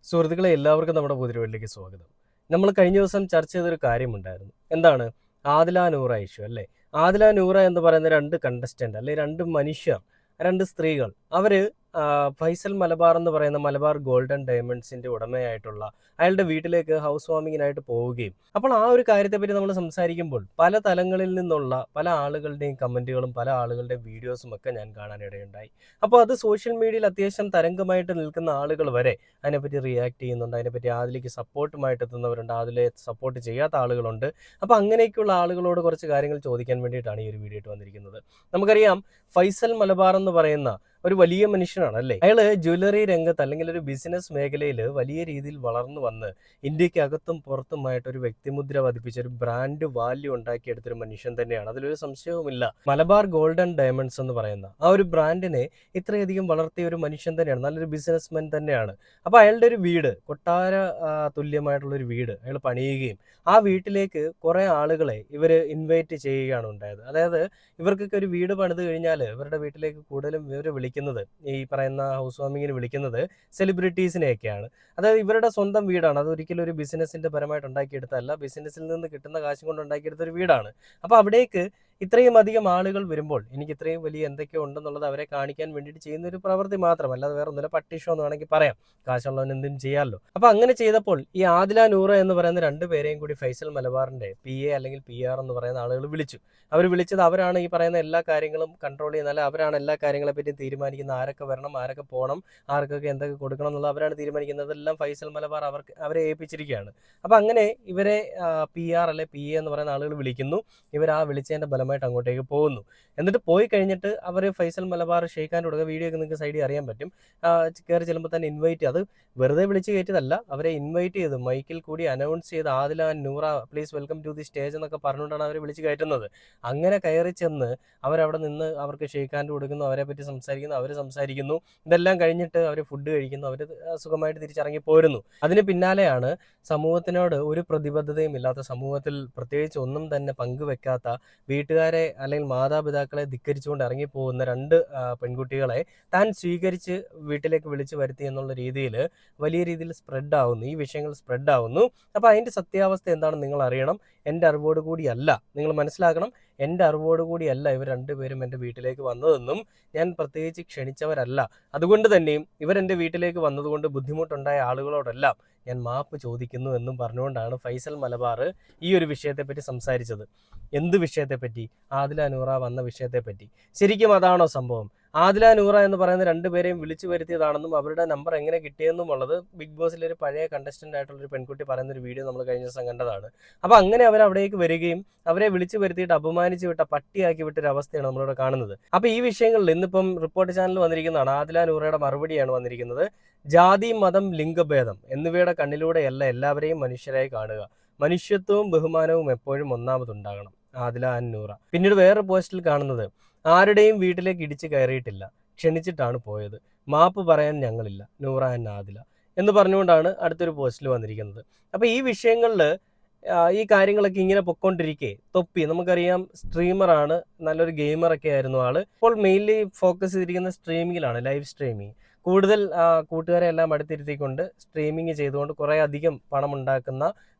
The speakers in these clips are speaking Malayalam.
സുഹൃത്തുക്കളെ എല്ലാവർക്കും നമ്മുടെ പുതിയ സ്വാഗതം. നമ്മൾ കഴിഞ്ഞ ദിവസം ചർച്ച ചെയ്തൊരു കാര്യമുണ്ടായിരുന്നു. എന്താണ്? ആദില നൂറ ഇഷ്യൂ അല്ലേ? ആദില നൂറ എന്ന് പറയുന്ന 2 കണ്ടസ്റ്റന്റ് അല്ലെ 2 മനുഷ്യർ, 2 സ്ത്രീകൾ അവര് ഫൈസൽ മലബാർ എന്ന് പറയുന്ന മലബാർ ഗോൾഡൻ ഡയമണ്ട്സിന്റെ ഉടമയായിട്ടുള്ള അയാളുടെ വീട്ടിലേക്ക് ഹൗസ് വാമിങ്ങിനായിട്ട് പോവുകയും അപ്പോൾ ആ ഒരു കാര്യത്തെപ്പറ്റി നമ്മൾ സംസാരിക്കുമ്പോൾ പല തലങ്ങളിൽ നിന്നുള്ള പല ആളുകളുടെയും കമന്റുകളും പല ആളുകളുടെയും വീഡിയോസും ഒക്കെ ഞാൻ കാണാനിടയുണ്ടായി. അപ്പോൾ അത് സോഷ്യൽ മീഡിയയിൽ അത്യാവശ്യം തരംഗമായിട്ട് നിൽക്കുന്ന ആളുകൾ വരെ അതിനെപ്പറ്റി റിയാക്ട് ചെയ്യുന്നുണ്ട്. അതിനെപ്പറ്റി ആദിലേക്ക് സപ്പോർട്ടുമായിട്ട് എത്തുന്നവരുണ്ട്, അതിലെ സപ്പോർട്ട് ചെയ്യാത്ത ആളുകളുണ്ട്. അപ്പോൾ അങ്ങനെയൊക്കെയുള്ള ആളുകളോട് കുറച്ച് കാര്യങ്ങൾ ചോദിക്കാൻ വേണ്ടിയിട്ടാണ് ഈ ഒരു വീഡിയോ ഇട്ട് വന്നിരിക്കുന്നത്. നമുക്കറിയാം ഫൈസൽ മലബാർ എന്ന് പറയുന്ന ഒരു വലിയ മനുഷ്യനാണ് അല്ലേ. അയാള് ജ്വല്ലറി രംഗത്ത് അല്ലെങ്കിൽ ഒരു ബിസിനസ് മേഖലയിൽ വലിയ രീതിയിൽ വളർന്നു വന്ന് ഇന്ത്യക്ക് അകത്തും പുറത്തുമായിട്ട് ഒരു വ്യക്തിമുദ്ര പതിപ്പിച്ച ഒരു ബ്രാൻഡ് വാല്യൂ ഉണ്ടാക്കിയെടുത്തൊരു മനുഷ്യൻ തന്നെയാണ്, അതിലൊരു സംശയവുമില്ല. മലബാർ ഗോൾഡൻ ഡയമണ്ട്സ് എന്ന് പറയുന്ന ആ ഒരു ബ്രാൻഡിനെ ഇത്രയധികം വളർത്തിയ ഒരു മനുഷ്യൻ തന്നെയാണ്, നല്ലൊരു ബിസിനസ്മാൻ തന്നെയാണ്. അപ്പോൾ അയാളുടെ ഒരു വീട്, കൊട്ടാര തുല്യമായിട്ടുള്ള ഒരു വീട് അയാൾ പണിയുകയും ആ വീട്ടിലേക്ക് കുറെ ആളുകളെ ഇവർ ഇൻവൈറ്റ് ചെയ്യുകയാണ് ഉണ്ടായത്. അതായത് ഇവർക്കൊക്കെ ഒരു വീട് പണിത് കഴിഞ്ഞാൽ ഇവരുടെ വീട്ടിലേക്ക് കൂടുതലും ഇവർ വിളിക്കുന്നത്, ഈ പറയുന്ന ഹൗസ് വാമിങ്ങിന് വിളിക്കുന്നത് സെലിബ്രിറ്റീസിനെയൊക്കെയാണ്. അതായത് ഇവരുടെ സ്വന്തം വീടാണ്, അത് ഒരിക്കലും ഒരു ബിസിനസിന്റെ പരമായിട്ട് ഉണ്ടാക്കിയെടുത്തല്ല, ബിസിനസ്സിൽ നിന്ന് കിട്ടുന്ന കാശും കൊണ്ട് ഉണ്ടാക്കിയെടുത്ത ഒരു വീടാണ്. അപ്പോൾ അവിടേക്ക് ഇത്രയും അധികം ആളുകൾ വരുമ്പോൾ എനിക്ക് ഇത്രയും വലിയ എന്തൊക്കെയോ ഉണ്ടെന്നുള്ളത് അവരെ കാണിക്കാൻ വേണ്ടിയിട്ട് ചെയ്യുന്ന ഒരു പ്രവൃത്തി മാത്രമല്ല, അത് വേറെ ഒന്നുമില്ല, പട്ടിഷോ എന്ന് വേണമെങ്കിൽ പറയാം. കാശുള്ളവൻ എന്തും ചെയ്യാമല്ലോ. അപ്പോൾ അങ്ങനെ ചെയ്തപ്പോൾ ഈ ആദില നൂറ എന്ന് പറയുന്ന 2 പേരെയും കൂടി ഫൈസൽ മലബാറിന്റെ PA അല്ലെങ്കിൽ PR എന്ന് പറയുന്ന ആളുകൾ വിളിച്ചു. അവർ വിളിച്ചത് അവരാണ് ഈ പറയുന്ന എല്ലാ കാര്യങ്ങളും കൺട്രോൾ ചെയ്യുന്ന, അല്ല അവരാണ് എല്ലാ കാര്യങ്ങളെ പറ്റിയും തീരുമാനിക്കുന്നത്. ആരൊക്കെ വരണം, ആരൊക്കെ പോകണം, ആർക്കൊക്കെ എന്തൊക്കെ കൊടുക്കണം എന്നുള്ളത് അവരാണ് തീരുമാനിക്കുന്നത്. അതെല്ലാം ഫൈസൽ മലബാർ അവരെ ഏൽപ്പിച്ചിരിക്കുകയാണ്. അപ്പം അങ്ങനെ ഇവരെ PR അല്ലെ PA എന്ന് പറയുന്ന ആളുകൾ വിളിക്കുന്നു. ഇവർ ആ വിളിച്ചതിൻ്റെ ബലമായിട്ട് അങ്ങോട്ടേക്ക് പോകുന്നു. എന്നിട്ട് പോയി കഴിഞ്ഞിട്ട് അവർ ഫൈസൽ മലബാർ ഷെയ്ഖാൻ്റെ കൊടുക്കുക. വീഡിയോ ഒക്കെ നിങ്ങൾക്ക് സൈഡിൽ അറിയാൻ പറ്റും. കയറി ചെല്ലുമ്പോൾ തന്നെ ഇൻവൈറ്റ്, അത് വെറുതെ വിളിച്ച് കയറ്റിയതല്ല, അവരെ ഇൻവൈറ്റ് ചെയ്ത് മൈക്കിൽ കൂടി അനൗൺസ് ചെയ്ത് Adila Noora please welcome to the stage എന്നൊക്കെ പറഞ്ഞുകൊണ്ടാണ് അവരെ വിളിച്ച് കയറ്റുന്നത്. അങ്ങനെ കയറി ചെന്ന് അവരവിടെ നിന്ന് അവർക്ക് ഷെയ്ക്ക് ഹാൻഡ് കൊടുക്കുന്നു, അവരെ പറ്റി സംസാരിക്കുന്നു, അവർ സംസാരിക്കുന്നു. ഇതെല്ലാം കഴിഞ്ഞിട്ട് അവർ ഫുഡ് കഴിക്കുന്നു, അവർ സുഖമായിട്ട് തിരിച്ചിറങ്ങി പോരുന്നു. അതിന് പിന്നാലെയാണ് സമൂഹത്തിനോട് ഒരു പ്രതിബദ്ധതയും ഇല്ലാത്ത, സമൂഹത്തിൽ പ്രത്യേകിച്ച് ഒന്നും തന്നെ പങ്കുവെക്കാത്ത, വീട്ടുകാരെ അല്ലെങ്കിൽ മാതാപിതാക്കളെ ധിക്കരിച്ചുകൊണ്ട് ഇറങ്ങിപ്പോകുന്ന 2 പെൺകുട്ടികളെ താൻ സ്വീകരിച്ച് വീട്ടിലേക്ക് വിളിച്ചു വരുത്തി എന്നുള്ള രീതിയിൽ വലിയ രീതിയിൽ സ്പ്രെഡ് ആവുന്നു, ഈ വിഷയങ്ങൾ സ്പ്രെഡ് ആവുന്നു. അപ്പോൾ അതിൻ്റെ സത്യാവസ്ഥ എന്താണെന്ന് നിങ്ങൾ അറിയണം. എൻ്റെ അറിവോട് കൂടിയല്ല, നിങ്ങൾ മനസ്സിലാക്കണം, എൻ്റെ അറിവോട് കൂടിയല്ല ഇവർ 2 പേരും എൻ്റെ വീട്ടിലേക്ക് വന്നതെന്നും ഞാൻ പ്രത്യേകിച്ച് ക്ഷണിച്ചവരല്ല. അതുകൊണ്ട് തന്നെയും ഇവരെൻ്റെ വീട്ടിലേക്ക് വന്നതുകൊണ്ട് ബുദ്ധിമുട്ടുണ്ടായ ആളുകളോടെല്ലാം ഞാൻ മാപ്പ് ചോദിക്കുന്നു എന്നും പറഞ്ഞുകൊണ്ടാണ് ഫൈസൽ മലബാർ ഈ ഒരു വിഷയത്തെപ്പറ്റി സംസാരിച്ചത്. എന്ത് വിഷയത്തെപ്പറ്റി? ആദില നൂറ വന്ന വിഷയത്തെപ്പറ്റി. ശരിക്കും അതാണോ സംഭവം? ആദില നൂറ എന്ന് പറയുന്ന 2 പേരെയും വിളിച്ചു വരുത്തിയതാണെന്നും അവരുടെ നമ്പർ എങ്ങനെ കിട്ടിയെന്നും ഉള്ളത് ബിഗ് ബോസിലെ ഒരു പഴയ കണ്ടസ്റ്റന്റ് ആയിട്ടുള്ള ഒരു പെൺകുട്ടി പറയുന്ന ഒരു വീഡിയോ നമ്മൾ കഴിഞ്ഞ ദിവസം കണ്ടതാണ്. അപ്പോൾ അങ്ങനെ അവർ അവിടേക്ക് വരികയും അവരെ വിളിച്ചു വരുത്തിയിട്ട് അപമാനിച്ചു വിട്ട, പട്ടിയാക്കി വിട്ടൊരു അവസ്ഥയാണ് നമ്മളിവിടെ കാണുന്നത്. അപ്പോൾ ഈ വിഷയങ്ങളിൽ ഇന്നിപ്പം റിപ്പോർട്ട് ചാനൽ വന്നിരിക്കുന്നതാണ്, ആദില നൂറയുടെ മറുപടിയാണ് വന്നിരിക്കുന്നത്. ജാതി, മതം, ലിംഗഭേദം എന്നിവയുടെ കണ്ണിലൂടെയല്ല എല്ലാവരെയും മനുഷ്യരായി കാണുക, മനുഷ്യത്വവും ബഹുമാനവും എപ്പോഴും ഒന്നാമതുണ്ടാകണം. ആദില നൂറ. പിന്നീട് വേറൊരു പോസ്റ്റിൽ കാണുന്നത്, ആരുടെയും വീട്ടിലേക്ക് ഇടിച്ചു കയറിയിട്ടില്ല, ക്ഷണിച്ചിട്ടാണ് പോയത്, മാപ്പ് പറയാൻ ഞങ്ങളില്ല, നൂറ ആദില എന്ന് പറഞ്ഞുകൊണ്ടാണ് അടുത്തൊരു പോസ്റ്റിൽ വന്നിരിക്കുന്നത്. അപ്പോൾ ഈ വിഷയങ്ങളിൽ ഈ കാര്യങ്ങളൊക്കെ ഇങ്ങനെ പൊയ്ക്കൊണ്ടിരിക്കെ തൊപ്പി, നമുക്കറിയാം സ്ട്രീമറാണ്, നല്ലൊരു ഗെയിമറൊക്കെ ആയിരുന്നു ആള്. ഇപ്പോൾ മെയിൻലി ഫോക്കസ് ചെയ്തിരിക്കുന്ന സ്ട്രീമിങ്ങിലാണ്, ലൈവ് സ്ട്രീമിങ്. കൂടുതൽ കൂട്ടുകാരെ എല്ലാം അടുത്തിരുത്തിക്കൊണ്ട് സ്ട്രീമിങ് ചെയ്തുകൊണ്ട് കുറേ അധികം പണം ഉണ്ടാക്കുന്ന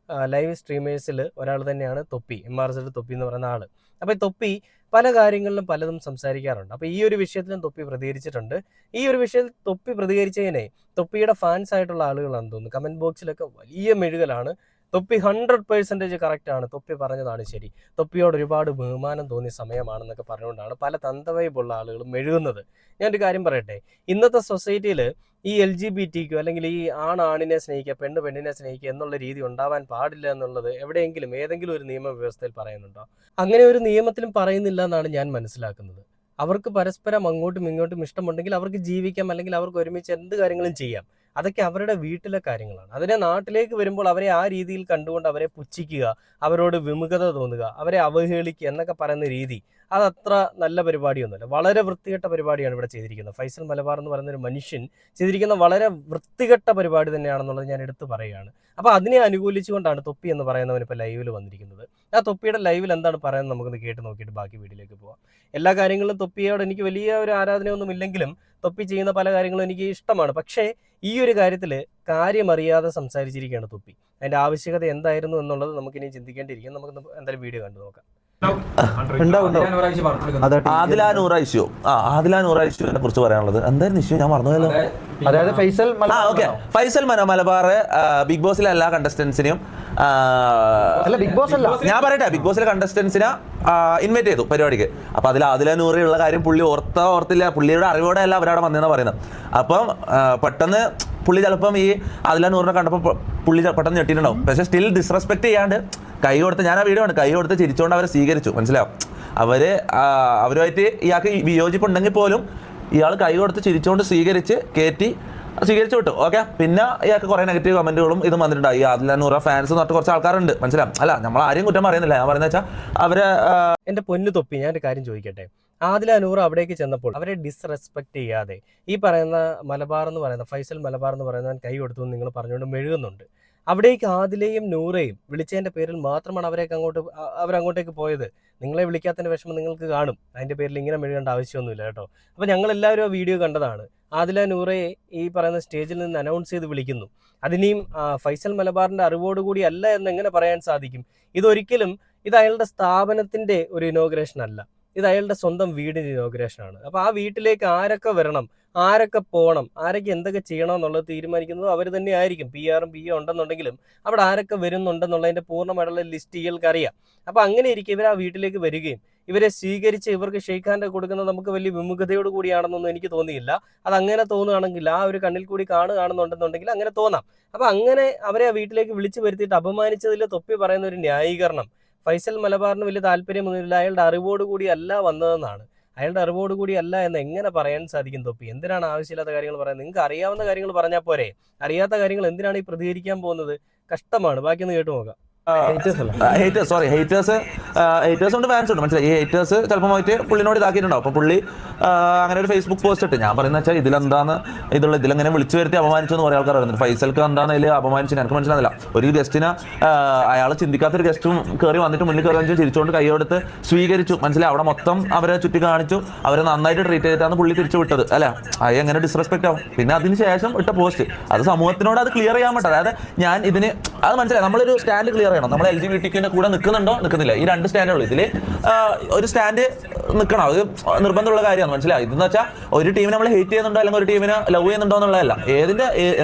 ലൈവ് സ്ട്രീമേഴ്സിൽ ഒരാൾ തന്നെയാണ് തൊപ്പി, MRZ തൊപ്പി എന്ന് പറയുന്ന ആൾ. അപ്പോൾ ഈ തൊപ്പി പല കാര്യങ്ങളിലും പലതും സംസാരിക്കാറുണ്ട്. അപ്പോൾ ഈ ഒരു വിഷയത്തിലും തൊപ്പി പ്രതികരിച്ചിട്ടുണ്ട്. ഈ ഒരു വിഷയത്തിൽ തൊപ്പി പ്രതികരിച്ചതിനെ തൊപ്പിയുടെ ഫാൻസ് ആയിട്ടുള്ള ആളുകളാണെന്ന് തോന്നുന്നു കമൻറ്റ് ബോക്സിലൊക്കെ വലിയ മെഴുകലാണ്. തൊപ്പി 100% കറക്റ്റാണ്, തൊപ്പി പറഞ്ഞതാണ് ശരി, തൊപ്പിയോട് ഒരുപാട് ബഹുമാനം തോന്നിയ സമയമാണെന്നൊക്കെ പറഞ്ഞുകൊണ്ടാണ് പല തന്തവൈബുള്ള ആളുകളും മെഴുകുന്നത്. ഞാനൊരു കാര്യം പറയട്ടെ, ഇന്നത്തെ സൊസൈറ്റിയിൽ ഈ LGBTQ അല്ലെങ്കിൽ ഈ ആണിനെ സ്നേഹിക്കുക, പെണ്ണിനെ സ്നേഹിക്കുക എന്നുള്ള രീതി ഉണ്ടാവാൻ പാടില്ല എന്നുള്ളത് എവിടെയെങ്കിലും ഏതെങ്കിലും ഒരു നിയമവ്യവസ്ഥയിൽ പറയുന്നുണ്ടോ? അങ്ങനെ ഒരു നിയമത്തിലും പറയുന്നില്ല എന്നാണ് ഞാൻ മനസ്സിലാക്കുന്നത്. അവർക്ക് പരസ്പരം അങ്ങോട്ടും ഇങ്ങോട്ടും ഇഷ്ടമുണ്ടെങ്കിൽ അവർക്ക് ജീവിക്കാം, അല്ലെങ്കിൽ അവർക്ക് ഒരുമിച്ച് എന്ത് കാര്യങ്ങളും ചെയ്യാം. അതൊക്കെ അവരുടെ വീട്ടിലെ കാര്യങ്ങളാണ്. അതിനെ നാട്ടിലേക്ക് വരുമ്പോൾ അവരെ ആ രീതിയിൽ കണ്ടുകൊണ്ട് അവരെ പുച്ഛിക്കുക, അവരോട് വിമുഖത തോന്നുക, അവരെ അവഹേളിക്കുക എന്നൊക്കെ പറയുന്ന രീതി, അത് അത്ര നല്ല പരിപാടിയൊന്നുമല്ല. വളരെ വൃത്തികെട്ട പരിപാടിയാണ് ഇവിടെ ചെയ്തിരിക്കുന്നത്. ഫൈസൽ മലബാർ എന്ന് പറയുന്ന ഒരു മനുഷ്യൻ ചെയ്തിരിക്കുന്ന വളരെ വൃത്തികെട്ട പരിപാടി തന്നെയാണെന്നുള്ളത് ഞാൻ എടുത്തു പറയുകയാണ്. അപ്പോൾ അതിനെ അനുകൂലിച്ചുകൊണ്ടാണ് തൊപ്പി എന്ന് പറയുന്നവൻ ഇപ്പോൾ ലൈവിൽ വന്നിരിക്കുന്നത്. ആ തൊപ്പിയുടെ ലൈവിൽ എന്താണ് പറയുന്നത് നമുക്കൊന്ന് കേട്ട് നോക്കിയിട്ട് ബാക്കി വീഡിയോയിലേക്ക് പോകാം. എല്ലാ കാര്യങ്ങളും തൊപ്പിയോട് എനിക്ക് വലിയ ഒരു ആരാധനയൊന്നും ഇല്ലെങ്കിലും തൊപ്പി ചെയ്യുന്ന പല കാര്യങ്ങളും എനിക്ക് ഇഷ്ടമാണ്. പക്ഷേ ഈ ഒരു കാര്യത്തിൽ കാര്യമറിയാതെ സംസാരിച്ചിരിക്കുകയാണ് തൊപ്പി. അതിൻ്റെ ആവശ്യകത എന്തായിരുന്നു എന്നുള്ളത് നമുക്കിനി ചിന്തിക്കേണ്ടിയിരിക്കും. നമുക്ക് എന്തായാലും വീഡിയോ കണ്ടു നോക്കാം. ആദില നൂറ ഇഷ്യൂ ഇഷ്യൂവിനെ കുറിച്ച് പറയാനുള്ളത് എന്തായിരുന്നു ഇഷ്യൂ? ഞാൻ മറന്നുപോയല്ലോ. അതായത് ഫൈസൽ മലബാർ ബിഗ് ബോസിലെ എല്ലാ കണ്ടസ്റ്റൻസിനെയും ബിഗ് ബോസ് അല്ല, ഞാൻ പറയട്ടെ, ബിഗ് ബോസിലെ കണ്ടസ്റ്റൻസിനെ ഇൻവൈറ്റ് ചെയ്തു പരിപാടിക്ക്. അപ്പൊ അതിൽ ആദില നൂറയുള്ള കാര്യം പുള്ളി ഓർത്തില്ല, പുള്ളിയുടെ അറിവോടെ അല്ല അവരവിടെ വന്നതെന്ന് പറയുന്നത്. അപ്പം പെട്ടെന്ന് പുള്ളി ചിലപ്പം ഈ ആദില നൂറിനെ കണ്ടപ്പോൾ പുള്ളി പെട്ടെന്ന് ഞെട്ടിയിട്ടുണ്ടാവും. പക്ഷെ സ്റ്റിൽ ഡിസ്റെസ്പെക്ട് ചെയ്യാണ്ട് കൈ കൊടുത്ത്, ഞാൻ ആ വീഡിയോ ആണ്, കൈ കൊടുത്ത് ചിരിച്ചുകൊണ്ട് അവരെ സ്വീകരിച്ചു. മനസ്സിലാവും, അവരുമായിട്ട് ഇയാൾക്ക് വിയോജിപ്പുണ്ടെങ്കിൽ പോലും ഇയാൾ കൈ കൊടുത്ത് ചിരിച്ചുകൊണ്ട് സ്വീകരിച്ചു വിട്ടു. ഓക്കെ, പിന്നെ ഇയാൾക്ക് കുറെ നെഗറ്റീവ് കമന്റുകളും ഇതും വന്നിട്ടുണ്ട്. ഈ ആദില നൂറ ഫാൻസ് എന്ന് പറഞ്ഞിട്ട് കുറച്ച് ആൾക്കാരുണ്ട്. മനസ്സിലാവും, അല്ല നമ്മൾ ആരെയും കുറ്റം പറയുന്നില്ല. ഞാൻ പറയുന്നത് വെച്ചാൽ അവരെ എൻ്റെ പൊന്നു തൊപ്പി, ഞാനൊരു കാര്യം ചോദിക്കട്ടെ. ആദില നൂർ അവിടേക്ക് ചെന്നപ്പോൾ അവരെ ഡിസ്റെസ്പെക്ട് ചെയ്യാതെ ഈ പറയുന്ന മലബാർ എന്ന് പറയുന്ന ഫൈസൽ മലബാർ എന്ന് പറയുന്നവൻ കൈ കൊടുത്തു എന്ന് നിങ്ങൾ പറഞ്ഞുകൊണ്ട് മെഴുകുന്നുണ്ട്. അവിടേക്ക് ആദിലയും നൂറയും വിളിച്ചതിൻ്റെ പേരിൽ മാത്രമാണ് അവരങ്ങോട്ടേക്ക് പോയത്. നിങ്ങളെ വിളിക്കാത്തതിൻ്റെ വിഷമം നിങ്ങൾക്ക് കാണും. അതിൻ്റെ പേരിൽ ഇങ്ങനെ മെഴുകേണ്ട ആവശ്യമൊന്നുമില്ല കേട്ടോ. അപ്പോൾ ഞങ്ങളെല്ലാവരും ആ വീഡിയോ കണ്ടതാണ്. ആദില നൂറയെ ഈ പറയുന്ന സ്റ്റേജിൽ നിന്ന് അനൗൺസ് ചെയ്ത് വിളിക്കുന്നു. അതിനെയും ഫൈസൽ മലബാറിൻ്റെ അറിവോടുകൂടി അല്ല എന്ന് എങ്ങനെ പറയാൻ സാധിക്കും? ഇതൊരിക്കലും ഇത് അയാളുടെ സ്ഥാപനത്തിൻ്റെ ഒരു ഇനോഗ്രേഷൻ അല്ല, ഇത് അയാളുടെ സ്വന്തം വീടിൻ്റെ ഇനോഗ്രേഷനാണ്. അപ്പോൾ ആ വീട്ടിലേക്ക് ആരൊക്കെ വരണം, ആരൊക്കെ പോകണം, ആരൊക്കെ എന്തൊക്കെ ചെയ്യണം എന്നുള്ളത് തീരുമാനിക്കുന്നത് അവർ തന്നെ ആയിരിക്കും. PR ഉം PO ഉണ്ടെന്നുണ്ടെങ്കിലും അവിടെ ആരൊക്കെ വരുന്നുണ്ടെന്നുള്ളതിൻ്റെ പൂർണ്ണമായിട്ടുള്ള ലിസ്റ്റ് ഇയാൾക്ക് അറിയാം. അപ്പോൾ അങ്ങനെ ഇരിക്കും ഇവർ ആ വീട്ടിലേക്ക് വരികയും ഇവരെ സ്വീകരിച്ച് ഇവർക്ക് ഷെയ്ക്ക് ഹാൻഡ് കൊടുക്കുന്നത് നമുക്ക് വലിയ വിമുഖതയോട് കൂടിയാണെന്നൊന്നും എനിക്ക് തോന്നിയില്ല. അത് അങ്ങനെ തോന്നുകയാണെങ്കിൽ, ആ ഒരു കണ്ണിൽ കൂടി കാണുന്നുണ്ടെന്നുണ്ടെങ്കിൽ അങ്ങനെ തോന്നാം. അപ്പോൾ അങ്ങനെ അവരെ ആ വീട്ടിലേക്ക് വിളിച്ചു വരുത്തിയിട്ട് അപമാനിച്ചതിൽ തൊപ്പി പറയുന്ന ഒരു ന്യായീകരണം ഫൈസൽ മലബാറിന് വലിയ താല്പര്യമൊന്നുമില്ല, അയാളുടെ അറിവോടുകൂടി അല്ല വന്നതെന്നാണ്. അയാളുടെ അറിവോടുകൂടി അല്ല എന്ന് എങ്ങനെ പറയാൻ സാധിക്കും തൊപ്പി? എന്തിനാണ് ആവശ്യമില്ലാത്ത കാര്യങ്ങൾ പറയുന്നത്? നിങ്ങൾക്ക് അറിയാവുന്ന കാര്യങ്ങൾ പറഞ്ഞാൽ പോരെ? അറിയാത്ത കാര്യങ്ങൾ എന്തിനാണ് ഈ പ്രതികരിക്കാൻ പോകുന്നത്? കഷ്ടമാണ്. ബാക്കിയൊന്ന് കേട്ടു നോക്കാം. ഹേറ്റേഴ്സ് ഉണ്ട്, ഫാൻസ് ഉണ്ട്. മനസ്സിലായി, ഈ ഹേറ്റേഴ്സ് ചിലപ്പോൾ പോയിട്ട് പുള്ളിനോട് ഇതാക്കിയിട്ടുണ്ടാവും. അപ്പോൾ പുള്ളി അങ്ങനെ ഒരു ഫേസ്ബുക്ക് പോസ്റ്റ് ഇട്ട്, ഞാൻ പറയുന്നത് വെച്ചാൽ ഇതിലെങ്ങനെ വിളിച്ചു വരുത്തി അപമാനിച്ചു എന്ന് പറയാൻ ആൾക്കാർ പറയുന്നത്. ഫൈസൽക്ക് എന്താണ് ഇതിൽ അപമാനിച്ചു എനിക്ക് മനസ്സിലാകുന്നില്ല. ഒരു ഗസ്റ്റിനെ അയാൾ ചിന്തിക്കാത്തൊരു ഗസ്റ്റും കയറി വന്നിട്ട് മുന്നിൽ കയറി ചിരിച്ചുകൊണ്ട് കൈയെടുത്ത് സ്വീകരിച്ചു. മനസ്സിലായി, അവിടെ മൊത്തം അവരെ ചുറ്റി കാണിച്ചു, അവരെ നന്നായിട്ട് ട്രീറ്റ് ചെയ്തിട്ടാണ് പുള്ളി തിരിച്ചു വിട്ടത്. അല്ല, അത് എങ്ങനെ ഡിസ്റെസ്പെക്ട് ആവും? പിന്നെ അതിന് ശേഷം ഇട്ട പോസ്റ്റ് അത് സമൂഹത്തിനോട് അത് ക്ലിയർ ചെയ്യാൻ പറ്റും. അതായത് ഞാൻ ഇതിന് അത് മനസ്സിലായി, നമ്മളൊരു സ്റ്റാൻഡ് ക്ലിയർ ചെയ്യണം. നമ്മൾ LGBTQ കൂടെ നിൽക്കുന്നുണ്ടോ നിൽക്കുന്നില്ല, ഈ രണ്ട് സ്റ്റാൻഡുള്ളൂ. ഇതിൽ ഒരു സ്റ്റാൻഡ് നിൽക്കണം, അത് നിർബന്ധമുള്ള കാര്യമാണ്. മനസ്സിലായി, ഇതെന്ന് വെച്ചാൽ ഒരു ടീമിനെ നമ്മൾ ഹേറ്റ് ചെയ്യുന്നുണ്ടോ അല്ലെങ്കിൽ ഒരു ടീമിനെ ലവ് ചെയ്യുന്നുണ്ടോ എന്നുള്ളതല്ല,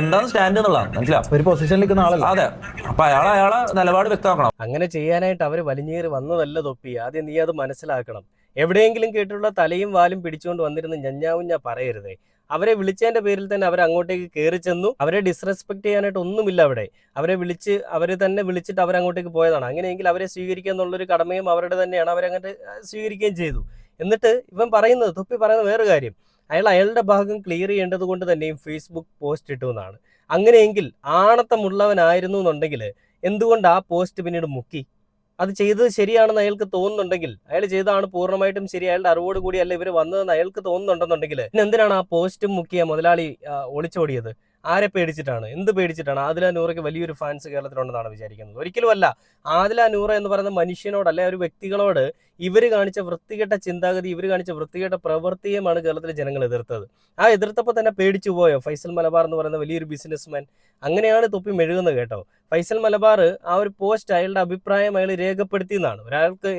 എന്താണ് സ്റ്റാൻഡ് എന്നുള്ളതാണ്. മനസ്സിലാവും, ഒരു പൊസിഷനിൽ നിൽക്കുന്ന ആളല്ല. അതെ, അപ്പൊ അയാളെ നിലപാട് വ്യക്തമാക്കണം. അങ്ങനെ ചെയ്യാനായിട്ട് അവർ വലിഞ്ഞേറി വന്നതല്ല തൊപ്പി. ആദ്യം നീ അത് മനസ്സിലാക്കണം. എവിടെയെങ്കിലും കേട്ടിട്ടുള്ള തലയും വാലും പിടിച്ചുകൊണ്ട് വന്നിരുന്ന് ഞഞ്ഞാവുഞ്ഞ പറയരുതേ. അവരെ വിളിച്ചതിന്റെ പേരിൽ തന്നെ അവർ അങ്ങോട്ടേക്ക് കയറി ചെന്നു. അവരെ ഡിസ്റെസ്പെക്ട് ചെയ്യാനായിട്ട് ഒന്നുമില്ല അവിടെ. അവർ തന്നെ വിളിച്ചിട്ട് അവരങ്ങോട്ടേക്ക് പോയതാണ്. അങ്ങനെയെങ്കിൽ അവരെ സ്വീകരിക്കുക എന്നുള്ളൊരു കടമയും അവരുടെ തന്നെയാണ്. അവരങ്ങോട്ട് സ്വീകരിക്കുകയും ചെയ്തു. എന്നിട്ട് തൊപ്പി പറയുന്നത് വേറെ കാര്യം, അയാളുടെ ഭാഗം ക്ലിയർ ചെയ്യേണ്ടത് കൊണ്ട് തന്നെയും ഫേസ്ബുക്ക് പോസ്റ്റ് ഇട്ടു എന്നാണ്. അങ്ങനെയെങ്കിൽ ആണത്തമുള്ളവനായിരുന്നു എന്നുണ്ടെങ്കിൽ എന്തുകൊണ്ട് ആ പോസ്റ്റ് പിന്നീട് മുക്കി? അത് ചെയ്തത് ശരിയാണെന്ന് അയാൾക്ക് തോന്നുന്നുണ്ടെങ്കിൽ, അയാൾ ചെയ്തതാണ് പൂർണ്ണമായിട്ടും ശരി, അയാളുടെ അറിവോട് കൂടിയല്ല ഇവർ വന്നതെന്ന് അയാൾക്ക് തോന്നുന്നുണ്ടെന്നുണ്ടെങ്കിൽ പിന്നെ എന്തിനാണ് ആ പോസ്റ്റും മുക്കിയ മുതലാളി ഒളിച്ചോടിയത്? ആരെ പേടിച്ചിട്ടാണ്? എന്ത് പേടിച്ചിട്ടാണ്? ആദില നൂറയ്ക്ക് വലിയൊരു ഫാൻസ് കേരളത്തിലുണ്ടെന്നാണ് വിചാരിക്കുന്നത്? ഒരിക്കലുമല്ല. ആദില നൂറ എന്ന് പറയുന്ന മനുഷ്യനോട്, അല്ലെ ഒരു വ്യക്തികളോട് ഇവർ കാണിച്ച വൃത്തികെട്ട ചിന്താഗതി, ഇവർ കാണിച്ച വൃത്തികെട്ട പ്രവൃത്തിയുമാണ് കേരളത്തിലെ ജനങ്ങൾ എതിർത്തത്. ആ എതിർത്തപ്പോൾ തന്നെ പേടിച്ചു പോയോ ഫൈസൽ മലബാർ എന്ന് പറയുന്ന വലിയൊരു ബിസിനസ്മാൻ? അങ്ങനെയാണ് തൊപ്പി മെഴുകുന്നത് കേട്ടോ. ഫൈസൽ മലബാർ ആ ഒരു പോസ്റ്റ് അയാളുടെ അഭിപ്രായം അയാൾ രേഖപ്പെടുത്തിയെന്നാണ്.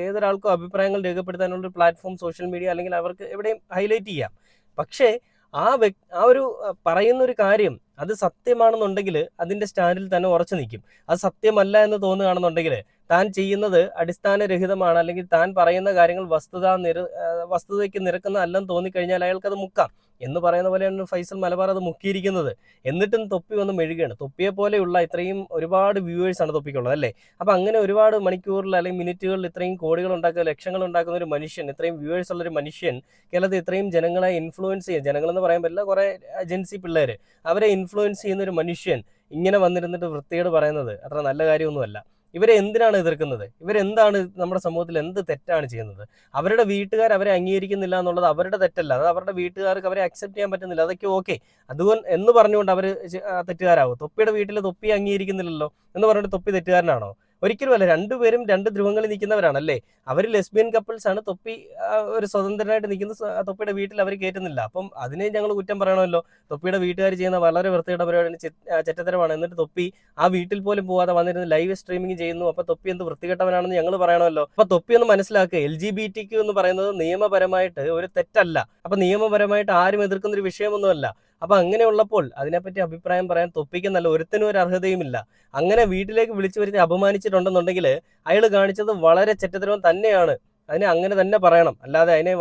ഏതൊരാൾക്കും അഭിപ്രായങ്ങൾ രേഖപ്പെടുത്താനുള്ള പ്ലാറ്റ്ഫോം സോഷ്യൽ മീഡിയ അല്ലെങ്കിൽ അവർക്ക് എവിടെയും ഹൈലൈറ്റ് ചെയ്യാം. പക്ഷേ ആ ഒരു പറയുന്ന ഒരു കാര്യം അത് സത്യമാണെന്നുണ്ടെങ്കിൽ അതിൻ്റെ സ്റ്റാൻഡിൽ തന്നെ ഉറച്ചു നിൽക്കും. അത് സത്യമല്ല എന്ന് തോന്നുകയാണെന്നുണ്ടെങ്കിൽ, താൻ ചെയ്യുന്നത് അടിസ്ഥാനരഹിതമാണ് അല്ലെങ്കിൽ താൻ പറയുന്ന കാര്യങ്ങൾ വസ്തുതയ്ക്ക് നിരക്കുന്ന അല്ലെന്ന് തോന്നിക്കഴിഞ്ഞാൽ അയാൾക്കത് മുക്കാം എന്ന് പറയുന്ന പോലെയാണ് ഫൈസൽ മലബാർ അത് മുക്കിയിരിക്കുന്നത്. എന്നിട്ടും തൊപ്പി വന്ന് മെഴുകുകയാണ്. തൊപ്പിയെ പോലെയുള്ള ഇത്രയും ഒരുപാട് വ്യൂവേഴ്സാണ് തൊപ്പിക്കുള്ളത് അല്ലേ? അപ്പം അങ്ങനെ ഒരുപാട് മണിക്കൂറിൽ അല്ലെങ്കിൽ മിനിറ്റുകളിൽ ഇത്രയും കോടികൾ ഉണ്ടാക്കുന്ന, ലക്ഷങ്ങൾ ഉണ്ടാക്കുന്ന ഒരു മനുഷ്യൻ, ഇത്രയും വ്യൂവേഴ്സ് ഉള്ളൊരു മനുഷ്യൻ കേരളത്തിൽ ഇത്രയും ജനങ്ങളെ ഇൻഫ്ലുവൻസ് ചെയ്യുക, ജനങ്ങളെന്ന് പറയാൻ പറ്റില്ല, കുറേ ഏജൻസി പിള്ളേർ, അവരെ ഇൻഫ്ലുവൻസ് ചെയ്യുന്ന ഒരു മനുഷ്യൻ ഇങ്ങനെ വന്നിരുന്നിട്ട് വൃത്തിയോട് പറയുന്നത് അത്ര നല്ല കാര്യമൊന്നുമല്ല. ഇവരെ എന്തിനാണ് എതിർക്കുന്നത്? ഇവരെന്താണ് നമ്മുടെ സമൂഹത്തിൽ എന്ത് തെറ്റാണ് ചെയ്യുന്നത്? അവരുടെ വീട്ടുകാർ അവരെ അംഗീകരിക്കുന്നില്ല എന്നുള്ളത് അവരുടെ തെറ്റല്ല, അത് അവരുടെ വീട്ടുകാർക്ക് അവരെ അക്സെപ്റ്റ് ചെയ്യാൻ പറ്റുന്നില്ല, അതൊക്കെ ഓക്കെ. അതുകൊണ്ട് എന്ന് പറഞ്ഞുകൊണ്ട് അവർ തെറ്റുകാരാകും. തൊപ്പിയുടെ വീട്ടിൽ തൊപ്പി അംഗീകരിക്കുന്നില്ലല്ലോ എന്ന് പറഞ്ഞിട്ട് തൊപ്പി തെറ്റുകാരനാണോ? ഒരിക്കലും അല്ല. രണ്ടുപേരും രണ്ട് ധ്രുവങ്ങളിൽ നിൽക്കുന്നവരാണല്ലേ. അവർ ലെസ്ബിയൻ കപ്പിൾസ് ആണ്. തൊപ്പി ഒരു സ്വതന്ത്രനായിട്ട് നിൽക്കുന്ന തൊപ്പിയുടെ വീട്ടിൽ അവർ കയറ്റുന്നില്ല. അപ്പം അതിനെ ഞങ്ങൾ കുറ്റം പറയണമല്ലോ. തൊപ്പിയുടെ വീട്ടുകാർ ചെയ്യുന്ന വളരെ വൃത്തിയുടെ പരിപാടിയാണ്, ചെറ്റത്തരമാണ്. എന്നിട്ട് തൊപ്പി ആ വീട്ടിൽ പോലും പോകാതെ വന്നിരുന്ന് ലൈവ് സ്ട്രീമിംഗ് ചെയ്യുന്നു. അപ്പൊ തൊപ്പി എന്ത് വൃത്തികെട്ടവനാണെന്ന് ഞങ്ങൾ പറയണമല്ലോ. അപ്പൊ തൊപ്പി ഒന്ന് മനസ്സിലാക്കുക, LGBTQ എന്ന് പറയുന്നത് നിയമപരമായിട്ട് ഒരു തെറ്റല്ല. അപ്പൊ നിയമപരമായിട്ട് ആരും എതിർക്കുന്ന ഒരു വിഷയമൊന്നുമല്ല. അപ്പൊ അങ്ങനെയുള്ളപ്പോൾ അതിനെപ്പറ്റി അഭിപ്രായം പറയാൻ തൊപ്പിക്കുന്നല്ല ഒരുത്തിനും ഒരു അർഹതയുമില്ല. അങ്ങനെ വീട്ടിലേക്ക് വിളിച്ചു വരുത്തി അപമാനിച്ചിട്ടുണ്ടെന്നുണ്ടെങ്കിൽ അയാൾ കാണിച്ചത് വളരെ ചെറ്റത്തരവും തന്നെയാണ്. അതിനെ അങ്ങനെ തന്നെ പറയണം. അല്ലാതെ അതിനെ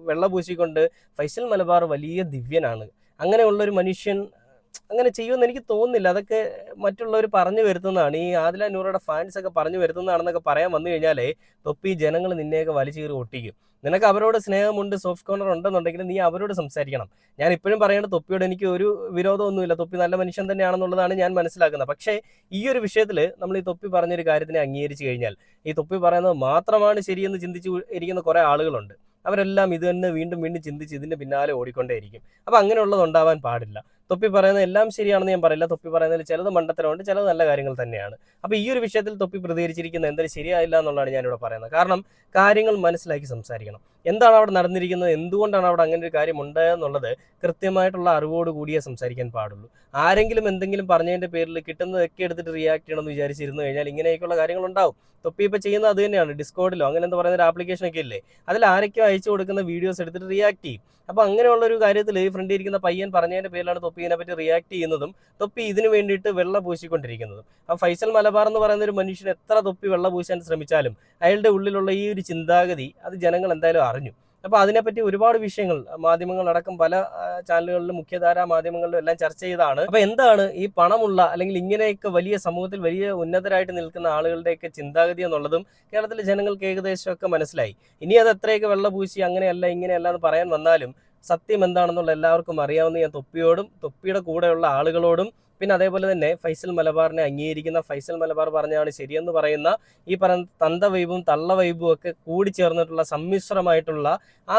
വെള്ള പൂശിക്കൊണ്ട് ഫൈസൽ മലബാർ വലിയ ദിവ്യനാണ്, അങ്ങനെയുള്ളൊരു മനുഷ്യൻ അങ്ങനെ ചെയ്യുമെന്ന് എനിക്ക് തോന്നുന്നില്ല. അതൊക്കെ മറ്റുള്ളവർ പറഞ്ഞു വരുത്തുന്നതാണ്. ഈ ആദില നൂറയുടെ ഫാൻസ് ഒക്കെ പറഞ്ഞു വരുത്തുന്നതാണെന്നൊക്കെ പറയാൻ വന്നു കഴിഞ്ഞാലേ തൊപ്പി ജനങ്ങൾ നിന്നെയൊക്കെ വലിച്ചു കീറി ഒട്ടിക്കും. നിനക്ക് അവരോട് സ്നേഹമുണ്ട്, സോഫ്റ്റ് കോർണർ ഉണ്ടെന്നുണ്ടെങ്കിൽ നീ അവരോട് സംസാരിക്കണം. ഞാൻ ഇപ്പോഴും പറയേണ്ടത് തൊപ്പിയോട് എനിക്ക് ഒരു വിരോധമൊന്നുമില്ല. തൊപ്പി നല്ല മനുഷ്യൻ തന്നെയാണെന്നുള്ളതാണ് ഞാൻ മനസ്സിലാക്കുന്നത്. പക്ഷേ ഈ ഒരു വിഷയത്തിൽ നമ്മൾ ഈ തൊപ്പി പറഞ്ഞൊരു കാര്യത്തിനെ അംഗീകരിച്ചു കഴിഞ്ഞാൽ, ഈ തൊപ്പി പറയുന്നത് മാത്രമാണ് ശരിയെന്ന് ചിന്തിച്ച് ഇരിക്കുന്ന കുറേ ആളുകളുണ്ട്. അവരെല്ലാം ഇത് തന്നെ വീണ്ടും വീണ്ടും ചിന്തിച്ച് ഇതിന്റെ പിന്നാലെ ഓടിക്കൊണ്ടേയിരിക്കും. അപ്പം അങ്ങനെയുള്ളത് ഉണ്ടാവാൻ പാടില്ല. തൊപ്പി പറയുന്നത് എല്ലാം ശരിയാണെന്ന് ഞാൻ പറയില്ല. തൊപ്പി പറയുന്നതിൽ ചിലത് മണ്ടത്തരമുണ്ട്, ചിലത് നല്ല കാര്യങ്ങൾ തന്നെയാണ്. അപ്പോൾ ഈ ഒരു വിഷയത്തിൽ തൊപ്പി പ്രതികരിച്ചിരിക്കുന്നത് എന്തായാലും ശരിയായില്ല എന്നുള്ളതാണ് ഞാനിവിടെ പറയുന്നത്. കാരണം കാര്യങ്ങൾ മനസ്സിലാക്കി സംസാരിക്കണം. എന്താണ് അവിടെ നടന്നിരിക്കുന്നത്, എന്തുകൊണ്ടാണ് അവിടെ അങ്ങനെ ഒരു കാര്യം ഉണ്ടായെന്നുള്ളത് കൃത്യമായിട്ടുള്ള അറിവോട് കൂടിയേ സംസാരിക്കാൻ പാടുള്ളൂ. ആരെങ്കിലും എന്തെങ്കിലും പറഞ്ഞതിൻ്റെ പേരിൽ കിട്ടുന്നതൊക്കെ എടുത്തിട്ട് റിയാക്ട് ചെയ്യണമെന്ന് വിചാരിച്ചിരുന്നു കഴിഞ്ഞാൽ ഇങ്ങനെയൊക്കെയുള്ള കാര്യങ്ങൾ ഉണ്ടാവും. തൊപ്പി ഇപ്പോൾ ചെയ്യുന്നത് അത് തന്നെയാണ്. ഡിസ്കോഡിലോ അങ്ങനെ എന്താ പറയുന്ന ഒരു ആപ്ലിക്കേഷനൊക്കെ ഇല്ലേ, അതിൽ ആരൊക്കെയോ അയച്ചു കൊടുക്കുന്ന വീഡിയോസ് എടുത്തിട്ട് റിയാക്ട് ചെയ്യും. അപ്പോൾ അങ്ങനെയുള്ളൊരു കാര്യത്തിൽ ഈ ഫ്രണ്ടിൽ ഇരിക്കുന്ന പയ്യൻ പറഞ്ഞതിൻ്റെ പേരിലാണ് തൊപ്പി ഇതിനെപ്പറ്റി റിയാക്ട് ചെയ്യുന്നതും തൊപ്പി ഇതിന് വേണ്ടിയിട്ട് വെള്ള പൂശിക്കൊണ്ടിരിക്കുന്നതും. ആ ഫൈസൽ മലബാർ എന്ന് പറയുന്ന ഒരു മനുഷ്യൻ എത്ര തൊപ്പി വെള്ള പൂശാൻ ശ്രമിച്ചാലും അയാളുടെ ഉള്ളിലുള്ള ഈ ഒരു ചിന്താഗതി അത് ജനങ്ങൾ എന്തായാലും അറിഞ്ഞു. അപ്പോൾ അതിനെപ്പറ്റി ഒരുപാട് വിഷയങ്ങൾ മാധ്യമങ്ങളടക്കം പല ചാനലുകളിലും മുഖ്യധാരാ മാധ്യമങ്ങളിലും എല്ലാം ചർച്ച ചെയ്താണ്. അപ്പോൾ എന്താണ് ഈ പണമുള്ള അല്ലെങ്കിൽ ഇങ്ങനെയൊക്കെ വലിയ സമൂഹത്തിൽ വലിയ ഉന്നതരായിട്ട് നിൽക്കുന്ന ആളുകളുടെയൊക്കെ ചിന്താഗതി എന്നുള്ളതും കേരളത്തിലെ ജനങ്ങൾക്ക് ഏകദേശമൊക്കെ മനസ്സിലായി. ഇനി അത് എത്രയൊക്കെ വെള്ളപൂശി അങ്ങനെയല്ല ഇങ്ങനെയല്ല എന്ന് പറയാൻ വന്നാലും സത്യം എന്താണെന്നുള്ള എല്ലാവർക്കും അറിയാവുന്ന ഞാൻ തൊപ്പിയോടും തൊപ്പിയുടെ കൂടെയുള്ള ആളുകളോടും പിന്നെ അതേപോലെ തന്നെ ഫൈസൽ മലബാറിനെ അംഗീകരിക്കുന്ന, ഫൈസൽ മലബാർ പറഞ്ഞാണ് ശരിയെന്ന് പറയുന്ന ഈ പറയുന്ന തന്ത വൈബും തള്ള വൈബും ഒക്കെ കൂടി ചേർന്നിട്ടുള്ള സമ്മിശ്രമായിട്ടുള്ള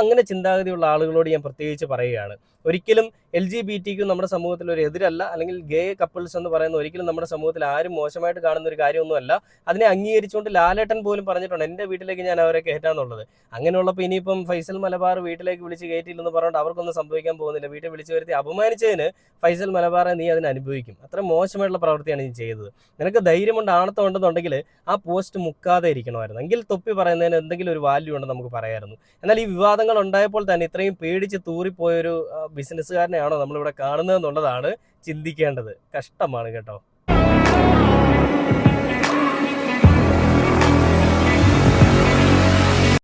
അങ്ങനെ ചിന്താഗതിയുള്ള ആളുകളോട് ഞാൻ പ്രത്യേകിച്ച് പറയുകയാണ്. ഒരിക്കലും LGBTQ നമ്മുടെ സമൂഹത്തിൽ ഒരു എതിരല്ല, അല്ലെങ്കിൽ ഗേ കപ്പിൾസ് എന്ന് പറയുന്ന ഒരിക്കലും നമ്മുടെ സമൂഹത്തിൽ ആരും മോശമായിട്ട് കാണുന്ന ഒരു കാര്യമൊന്നുമല്ല. അതിനെ അംഗീകരിച്ചുകൊണ്ട് ലാലേട്ടൻ പോലും പറഞ്ഞിട്ടുണ്ട് എൻ്റെ വീട്ടിലേക്ക് ഞാൻ അവരെ കയറ്റാന്നുള്ളത്. അങ്ങനെയുള്ളപ്പോൾ ഇനിയിപ്പം ഫൈസൽ മലബാർ വീട്ടിലേക്ക് വിളിച്ച് കയറ്റിയില്ലെന്ന് പറഞ്ഞുകൊണ്ട് അവർക്കൊന്നും സംഭവിക്കാൻ പോകുന്നില്ല. വീട്ടിൽ വിളിച്ച് വരുത്തി അപമാനിച്ചതിന് ഫൈസൽ മലബാറെ നീ അതിന് അനുഭവിക്കും. അത്ര മോശമായിട്ടുള്ള പ്രവൃത്തിയാണ് നീ ചെയ്തത്. നിനക്ക് ധൈര്യമുണ്ട്, ആണത്തം ഉണ്ടെന്നുണ്ടെങ്കിൽ ആ പോസ്റ്റ് മുക്കാതെ ഇരിക്കണമായിരുന്നു. എങ്കിൽ തൊപ്പി പറയുന്നതിന് എന്തെങ്കിലും ഒരു വാല്യൂ ഉണ്ടെന്ന് നമുക്ക് പറയാമായിരുന്നു. എന്നാൽ ഈ വിവാദങ്ങൾ ഉണ്ടായപ്പോൾ തന്നെ ഇത്രയും പേടിച്ച് തൂറിപ്പോയൊരു ബിസിനസ്സുകാരനെയാണോ നമ്മളിവിടെ കാണുന്നത് എന്നുള്ളതാണ് ചിന്തിക്കേണ്ടത്. കഷ്ടമാണ് കേട്ടോ.